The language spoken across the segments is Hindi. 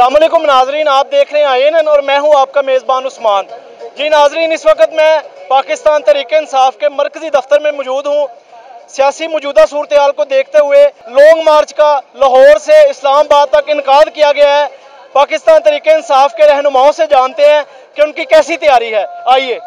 अस्सलाम वालेकुम नाजरीन, आप देख रहे हैं INN और मैं हूं आपका मेज़बान उस्मान। जी नाजरीन, इस वक्त मैं पाकिस्तान तहरीक इंसाफ के मरकजी दफ्तर में मौजूद हूं। सियासी मौजूदा सूरत हाल को देखते हुए लॉन्ग मार्च का लाहौर से इस्लामाबाद तक इनकाद किया गया है। पाकिस्तान तहरीक इंसाफ के रहनुमाओं से जानते हैं कि उनकी कैसी तैयारी है। आइए।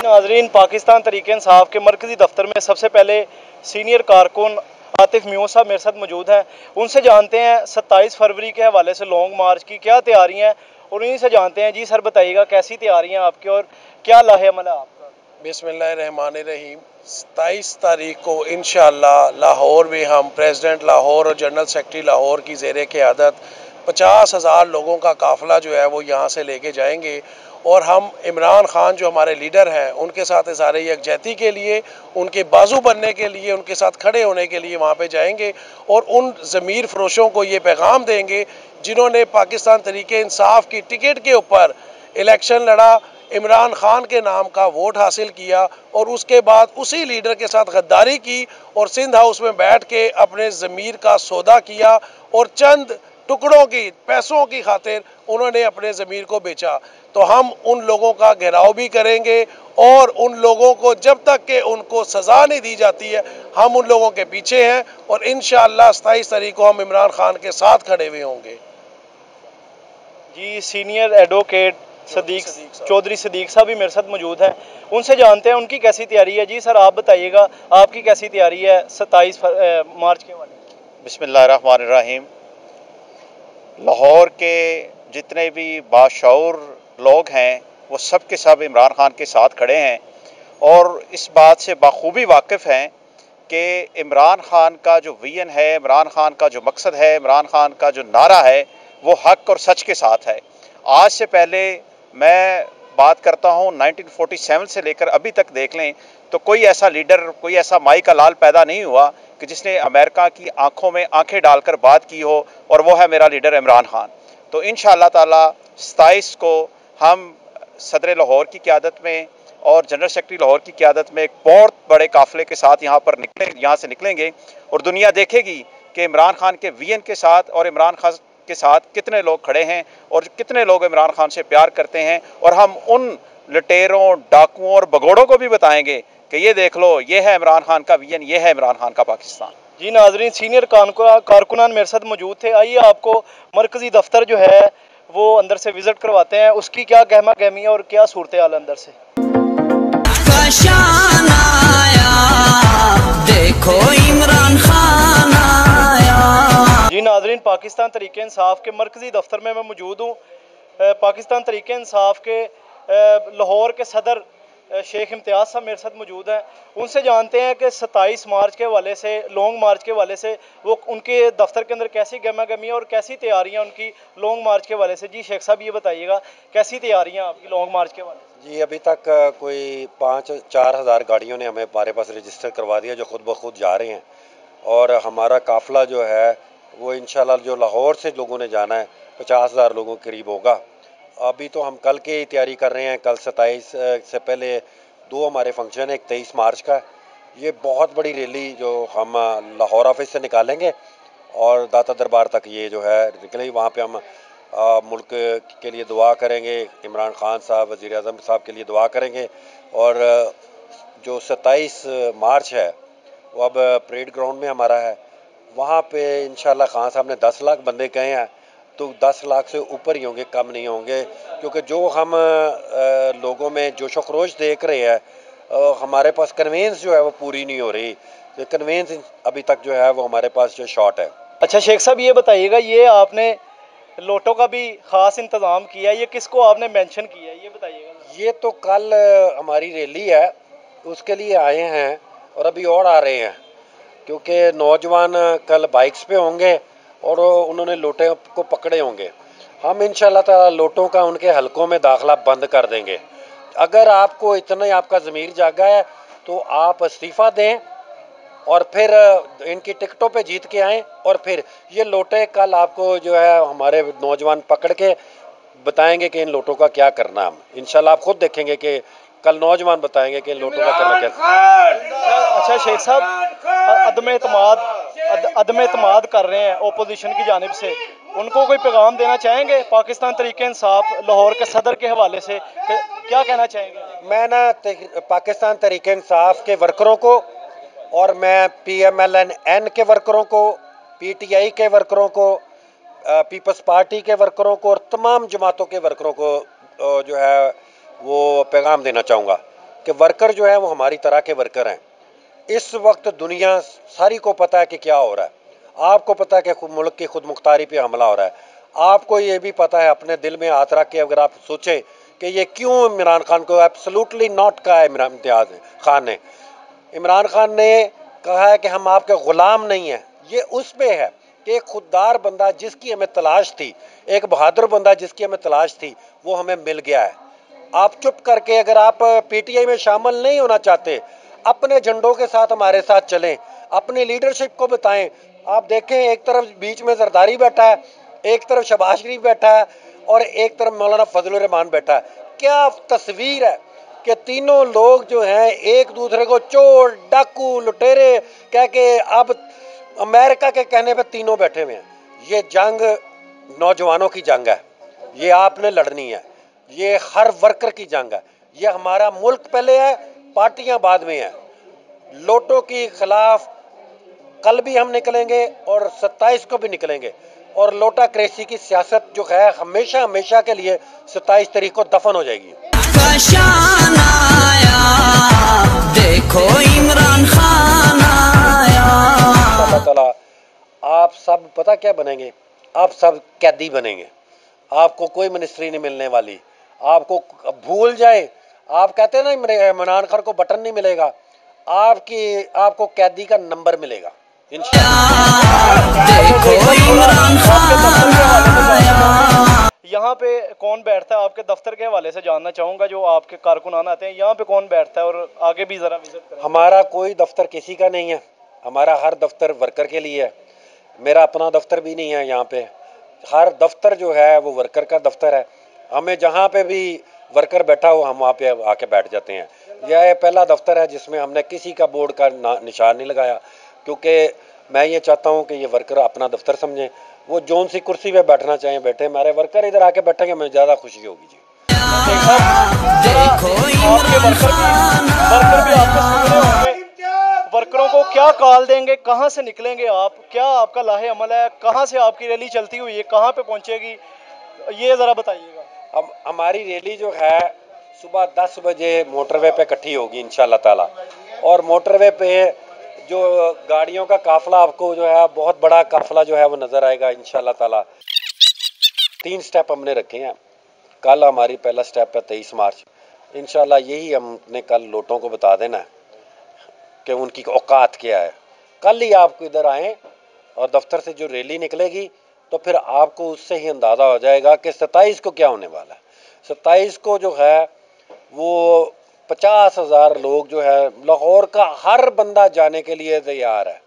नाजरीन, पाकिस्तान तहरीक इंसाफ के मरकजी दफ्तर में सबसे पहले सीनियर कारकुन आतिफ म्यूं साहब मेरे साथ मौजूद हैं। उनसे जानते हैं 27 फरवरी के हवाले से लॉन्ग मार्च की क्या तैयारियां हैं और उन्हीं से जानते हैं। जी सर, बताइएगा कैसी तैयारियां आपकी और क्या लाहे अमल है आपका? बिस्मिल्लाहिर्रहमानिर्रहीम। 27 तारीख को इंशाअल्लाह लाहौर में हम प्रेसिडेंट लाहौर और जनरल सेक्रेटरी लाहौर की ज़ेरे क़यादत 50,000 लोगों का काफ़िला जो है वो यहाँ से लेके जाएंगे और हम इमरान खान जो हमारे लीडर हैं उनके साथ इज़हार यकजहती के लिए, उनके बाजू बनने के लिए, उनके साथ खड़े होने के लिए वहाँ पे जाएंगे और उन ज़मीर फरोशों को ये पैगाम देंगे जिन्होंने पाकिस्तान तहरीक इंसाफ की टिकट के ऊपर इलेक्शन लड़ा, इमरान खान के नाम का वोट हासिल किया और उसके बाद उसी लीडर के साथ गद्दारी की और सिंध हाउस में बैठ के अपने ज़मीर का सौदा किया और चंद टुकड़ों की पैसों की खातिर उन्होंने अपने ज़मीर को बेचा। तो हम उन लोगों का घेराव भी करेंगे और उन लोगों को जब तक कि उनको सज़ा नहीं दी जाती है हम उन लोगों के पीछे हैं और इंशाअल्लाह 27 तारीख को हम इमरान खान के साथ खड़े हुए होंगे। जी, सीनियर एडवोकेट चौधरी सदीक साहब भी मेरे साथ मौजूद हैं। उनसे जानते हैं उनकी कैसी तैयारी है। जी सर, आप बताइएगा आपकी कैसी तैयारी है 27 मार्च के वाले? बिस्मिल्लाहिर्रहमानिर्रहीम। लाहौर के जितने भी बाशऊर लोग हैं वो सब के सब इमरान खान के साथ खड़े हैं और इस बात से बाखूबी वाकिफ़ हैं कि इमरान खान का जो विजन है, इमरान खान का जो मकसद है, इमरान खान का जो नारा है वो हक और सच के साथ है। आज से पहले मैं बात करता हूँ 1947 से लेकर अभी तक देख लें तो कोई ऐसा लीडर, कोई ऐसा माई का लाल पैदा नहीं हुआ कि जिसने अमेरिका की आंखों में आंखें डालकर बात की हो और वो है मेरा लीडर इमरान खान। तो इंशाअल्लाह ताला 27 को हम सदर लाहौर की क़यादत में और जनरल सेक्रेटरी लाहौर की क़यादत में एक बहुत बड़े काफ़िले के साथ यहाँ से निकलेंगे और दुनिया देखेगी कि इमरान खान के विजन के साथ और इमरान खान के साथ कितने लोग खड़े हैं और कितने लोग इमरान खान से प्यार करते हैं। और हम उन लुटेरों, डाकुओं और भगोड़ों को भी बताएंगे कि ये देख लो, ये है इमरान खान का विजन, ये है इमरान खान का पाकिस्तान। जी नाजरीन, सीनियर कारकुनान मेरे साथ मौजूद थे। आइए आपको मरकजी दफ्तर जो है वो अंदर से विजिट करवाते हैं, उसकी क्या गहमा गहमी है और क्या सूरत हाल अंदर से। देखो इमरान खान आया। जी नाजरीन, पाकिस्तान तहरीक इंसाफ के मरकजी दफ्तर में मैं मौजूद हूँ। पाकिस्तान तहरीक इंसाफ के लाहौर के सदर शेख इम्तियाज़ साहब मेरे साथ मौजूद हैं। उनसे जानते हैं कि 27 मार्च के हवाले से, लॉन्ग मार्च के हवाले से वो उनके दफ्तर के अंदर कैसी गहमा गहमी और कैसी तैयारियां उनकी लॉन्ग मार्च के हवाले से। जी शेख साहब, ये बताइएगा कैसी तैयारियां आपकी लॉन्ग मार्च के हवाले से? जी, अभी तक कोई 5-4 हज़ार गाड़ियों ने हमारे पास रजिस्टर करवा दिया जो खुद ब खुद जा रहे हैं और हमारा काफ़िला जो है वो इंशाल्लाह जो लाहौर से लोगों ने जाना है 50,000 लोगों के करीब होगा। अभी तो हम कल की तैयारी कर रहे हैं। कल 27 से पहले 2 हमारे फंक्शन है, एक 23 मार्च का। ये बहुत बड़ी रैली जो हम लाहौर ऑफिस से निकालेंगे और दाता दरबार तक ये जो है निकलेगी। वहाँ पे हम मुल्क के लिए दुआ करेंगे, इमरान खान साहब, वज़ीर आज़म साहब के लिए दुआ करेंगे और जो 27 मार्च है वो अब परेड ग्राउंड में हमारा है। वहाँ पे इंशाल्लाह खान साहब ने 10 लाख बंदे कहे हैं तो 10 लाख से ऊपर ही होंगे, कम नहीं होंगे, क्योंकि जो हम लोगों में जोश व खरोश देख रहे हैं हमारे पास कन्वेंस जो है वो पूरी नहीं हो रही। तो कन्वेंस अभी तक जो है वो हमारे पास जो शॉर्ट है। अच्छा शेख साहब, ये बताइएगा, ये आपने लोटो का भी ख़ास इंतज़ाम किया है, ये किसको आपने मेंशन किया है, ये बताइएगा। ये तो कल हमारी रैली है उसके लिए आए हैं और अभी और आ रहे हैं, क्योंकि नौजवान कल बाइक्स पे होंगे और उन्होंने लोटे को पकड़े होंगे। हम इंशाल्लाह ताला लोटों का उनके हलकों में दाखिला बंद कर देंगे। अगर आपको इतना ही आपका ज़मीर जागा है तो आप इस्तीफ़ा दें और फिर इनकी टिकटों पे जीत के आएँ और फिर ये लोटे कल आपको जो है हमारे नौजवान पकड़ के बताएंगे कि इन लोटों का क्या करना। हम इंशाल्लाह आप खुद देखेंगे कि कल नौजवान बताएंगे कि लोटों का करना क्या। अच्छा शेख साहब, अदम एतमाद कर रहे हैं ओपोजिशन की जानिब से, उनको कोई पैगाम देना चाहेंगे पाकिस्तान तरीके इंसाफ लाहौर के सदर के हवाले से, क्या कहना चाहेंगे? मैं ना पाकिस्तान तरीके इंसाफ के वर्करों को, और मैं PMLN के वर्करों को, PTI के वर्करों को, पीपल्स पार्टी के वर्करों को और तमाम जमातों के वर्करों को जो है वो पैगाम देना चाहूँगा कि वर्कर जो है वो हमारी तरह के वर्कर हैं। इस वक्त दुनिया सारी को पता है कि क्या हो रहा है। आपको पता है कि मुल्क की खुद मुख्तारी पे हमला हो रहा है। आपको ये भी पता है, अपने दिल में हाथ रख के अगर आप सोचें कि ये क्यों इमरान खान को एब्सोल्युटली नॉट कहा है इमरान खान ने। इमरान खान ने कहा है कि हम आपके ग़ुलाम नहीं हैं। ये उस पे है कि एक खुददार बंदा जिसकी हमें तलाश थी, एक बहादुर बंदा जिसकी हमें तलाश थी, वो हमें मिल गया है। आप चुप करके, अगर आप PTI में शामिल नहीं होना चाहते, अपने झंडों के साथ हमारे साथ चलें, अपनी लीडरशिप को बताएं। आप देखें, एक तरफ बीच में जरदारी बैठा है, एक तरफ शहबाज शरीफ बैठा है और एक तरफ मौलाना फजलुर रहमान बैठा है। क्या तस्वीर है कि तीनों लोग जो हैं एक दूसरे को चोर, डाकू, लुटेरे कह के, अब अमेरिका के कहने पे तीनों बैठे हुए हैं। ये जंग नौजवानों की जंग है, ये आपने लड़नी है। ये हर वर्कर की जंग है। ये हमारा मुल्क पहले है, पार्टियां बाद में हैं। लोटों के खिलाफ कल भी हम निकलेंगे और 27 को भी निकलेंगे, और लोटा क्रेसी की सियासत जो है हमेशा हमेशा के लिए 27 तारीख को दफन हो जाएगी। देखो इमरान खान आया। अल्लाह ताला आप सब पता क्या बनेंगे, आप सब कैदी बनेंगे। आपको कोई मिनिस्ट्री नहीं मिलने वाली। आपको भूल जाए, आप कहते हैं ना इमरान खान को बटन नहीं मिलेगा, आपको कैदी का नंबर मिलेगा यहाँ पे कौन बैठता है आपके दफ्तर के हवाले से जानना चाहूँगा। जो आपके कारकुनान आते हैं यहाँ पे कौन बैठता है, और आगे भी ज़रा विजिट करें। हमारा कोई दफ्तर किसी का नहीं है, हमारा हर दफ्तर वर्कर के लिए है। मेरा अपना दफ्तर भी नहीं है यहाँ पे। हर दफ्तर जो है वो वर्कर का दफ्तर है। हमें जहाँ पे भी वर्कर बैठा हो हम वहाँ पे आके बैठ जाते हैं। यह पहला दफ्तर है जिसमें हमने किसी का बोर्ड का निशान नहीं लगाया, क्योंकि मैं ये चाहता हूँ कि ये वर्कर अपना दफ्तर समझें। वो जोन सी कुर्सी पे बैठना चाहें बैठे, हमारे वर्कर इधर आके बैठेंगे, मुझे ज़्यादा खुशी होगी जी। वर्करों को क्या कॉल देंगे, कहाँ से निकलेंगे आप, क्या आपका लाहे अमल है, कहाँ से आपकी रैली चलती हुई है, कहाँ पे पहुँचेगी, ये ज़रा बताइएगा। अब हमारी रैली जो है सुबह 10 बजे मोटरवे पे इकट्ठी होगी इंशाल्लाह ताला, और मोटरवे पे जो गाड़ियों का काफिला आपको जो है बहुत बड़ा काफिला जो है वो नज़र आएगा इंशाल्लाह ताला। 3 स्टेप हमने रखे हैं। कल हमारी पहला स्टेप है 23 मार्च। इंशाल्लाह यही हमने कल लोटों को बता देना है कि उनकी औकात क्या है। कल ही आपको इधर आएँ और दफ्तर से जो रैली निकलेगी तो फिर आपको उससे ही अंदाज़ा हो जाएगा कि 27 को क्या होने वाला है। 27 को जो है वो 50,000 लोग जो है लाहौर का हर बंदा जाने के लिए तैयार है।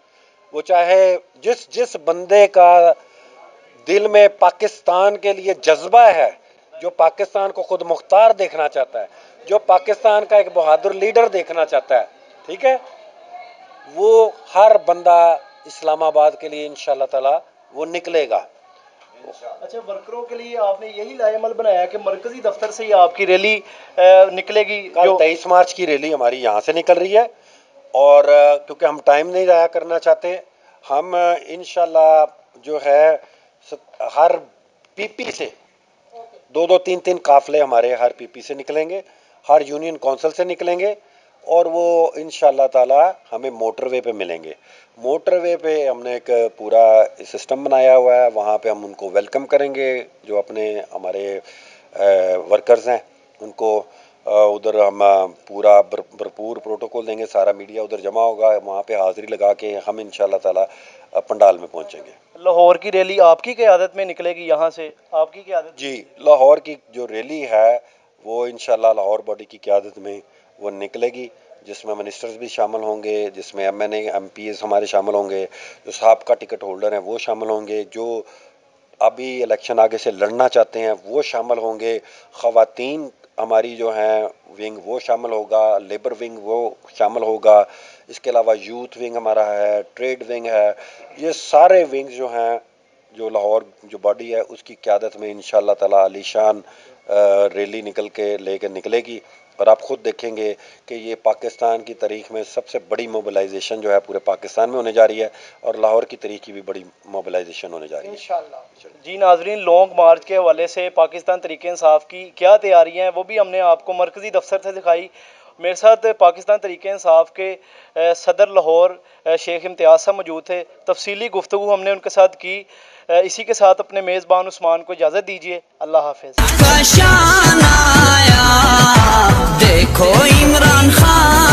वो चाहे जिस बंदे का दिल में पाकिस्तान के लिए जज्बा है, जो पाकिस्तान को खुद मुख्तार देखना चाहता है, जो पाकिस्तान का एक बहादुर लीडर देखना चाहता है, ठीक है, वो हर बंदा इस्लामाबाद के लिए इंशाल्लाह ताला वो निकलेगा। अच्छा, वर्करों के लिए आपने यही लाएमल बनाया कि मरकजी दफ्तर से ही आपकी रैली निकलेगी। कल 23 मार्च की रैली हमारी यहाँ से निकल रही है, और क्योंकि हम टाइम नहीं ज़ाया करना चाहते, हम इंशाल्लाह जो है हर PP से 2-2, 3-3 काफिले हमारे हर PP से निकलेंगे, हर यूनियन काउंसिल से निकलेंगे, और वो इंशाल्लाह ताला हमें मोटरवे पे मिलेंगे। मोटरवे पे हमने एक पूरा सिस्टम बनाया हुआ है, वहाँ पे हम उनको वेलकम करेंगे। जो अपने हमारे वर्कर्स हैं उनको उधर हम पूरा भरपूर प्रोटोकॉल देंगे। सारा मीडिया उधर जमा होगा, वहाँ पे हाज़िरी लगा के हम इंशाल्लाह ताला पंडाल में पहुँचेंगे। लाहौर की रैली आपकी क़यादत में निकलेगी यहाँ से, आपकी क़यादत? जी, लाहौर की जो रैली है वो इंशाल्लाह लाहौर बॉडी की क़यादत में वो निकलेगी, जिसमें मिनिस्टर्स भी शामिल होंगे, जिसमें MNA MPs हमारे शामिल होंगे, जो साहब का टिकट होल्डर हैं वो शामिल होंगे, जो अभी इलेक्शन आगे से लड़ना चाहते हैं वो शामिल होंगे, ख़वातीन हमारी जो है विंग वो शामिल होगा, लेबर विंग वो शामिल होगा, इसके अलावा यूथ विंग हमारा है, ट्रेड विंग है। ये सारे विंग जो हैं, जो लाहौर जो बॉडी है उसकी क़यादत में इंशाअल्लाह ताला आलीशान रैली निकल के लेकर निकलेगी। और आप खुद देखेंगे कि ये पाकिस्तान की तारीख में सबसे बड़ी मोबिलाइजेशन जो है पूरे पाकिस्तान में होने जा रही है और लाहौर की तारीख की भी बड़ी मोबिलाइजेशन होने जा रही है इंशाअल्लाह। जी नाजरीन, लॉन्ग मार्च के हवाले से पाकिस्तान तहरीक इंसाफ की क्या तैयारियां हैं वो भी हमने आपको मरकज़ी दफ्तर से दिखाई। मेरे साथ पाकिस्तान तहरीक इंसाफ के सदर लाहौर शेख इम्तियाज़ साहब मौजूद थे। तफसीली गुफ्तगू हमने उनके साथ की। इसी के साथ अपने मेज़बान उस्मान को इजाज़त दीजिए। अल्लाह हाफ़िज़। देखो इमरान खान।